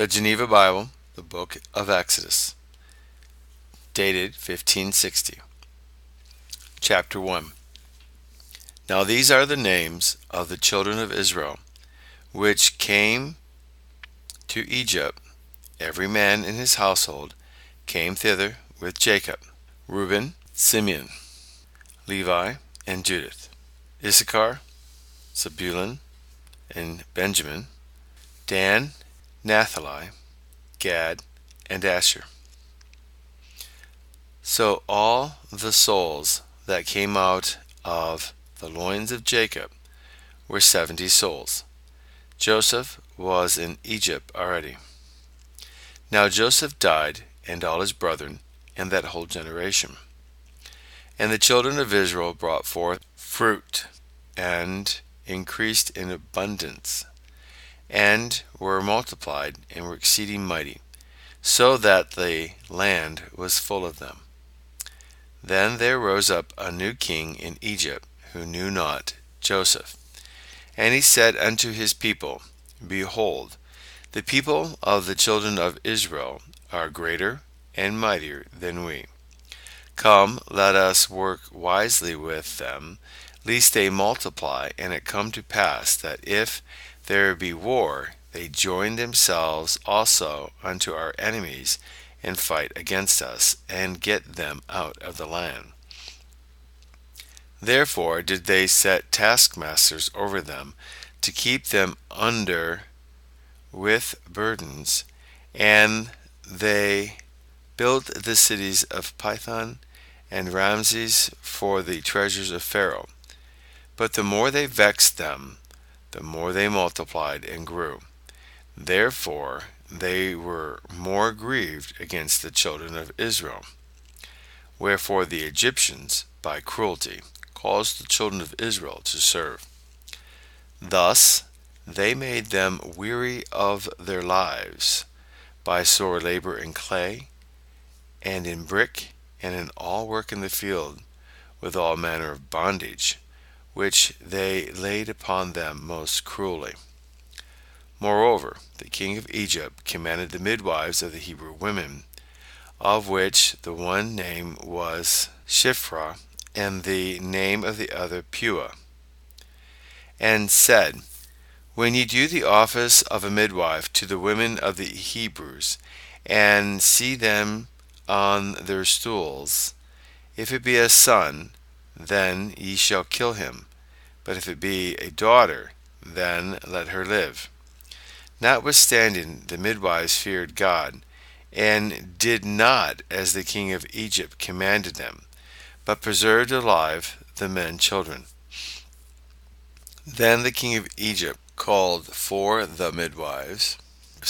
The Geneva Bible, the Book of Exodus, dated 1560. Chapter 1. Now these are the names of the children of Israel, which came to Egypt. Every man in his household came thither with Jacob: Reuben, Simeon, Levi, and Judith; Issachar, Zebulun, and Benjamin; Dan, Naphtali, Gad, and Asher. So all the souls that came out of the loins of Jacob were 70 souls. Joseph was in Egypt already. Now Joseph died, and all his brethren, and that whole generation. And the children of Israel brought forth fruit, and increased in abundance, and were multiplied, and were exceeding mighty, so that the land was full of them. Then there rose up a new king in Egypt, who knew not Joseph. And he said unto his people, Behold, the people of the children of Israel are greater and mightier than we. Come, let us work wisely with them, lest they multiply, and it come to pass that if there be war, they join themselves also unto our enemies, and fight against us, and get them out of the land. Therefore did they set taskmasters over them, to keep them under with burdens, and they built the cities of Pithom and Ramses for the treasures of Pharaoh. But the more they vexed them, the more they multiplied and grew. Therefore they were more grieved against the children of Israel. Wherefore the Egyptians, by cruelty, caused the children of Israel to serve. Thus they made them weary of their lives, by sore labor in clay, and in brick, and in all work in the field, with all manner of bondage, which they laid upon them most cruelly. Moreover, the king of Egypt commanded the midwives of the Hebrew women, of which the one name was Shiphrah, and the name of the other Puah, and said, When ye do the office of a midwife to the women of the Hebrews, and see them on their stools, if it be a son, then ye shall kill him, but if it be a daughter, then let her live. Notwithstanding, the midwives feared God, and did not as the king of Egypt commanded them, but preserved alive the men children. Then the king of Egypt called for the midwives,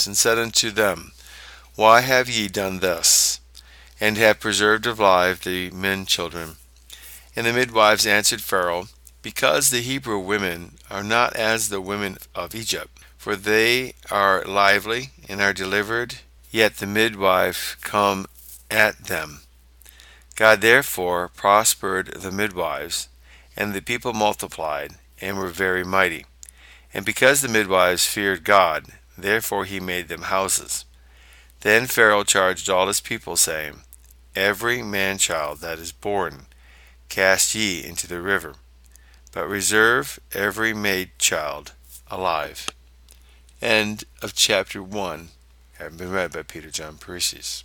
and said unto them, Why have ye done this, and have preserved alive the men children? And the midwives answered Pharaoh, Because the Hebrew women are not as the women of Egypt, for they are lively and are delivered, yet the midwife come at them. God therefore prospered the midwives, and the people multiplied, and were very mighty. And because the midwives feared God, therefore he made them houses. Then Pharaoh charged all his people, saying, Every man-child that is born cast ye into the river, but reserve every maid-child alive. End of chapter 1, having been read by Peter John Paresis.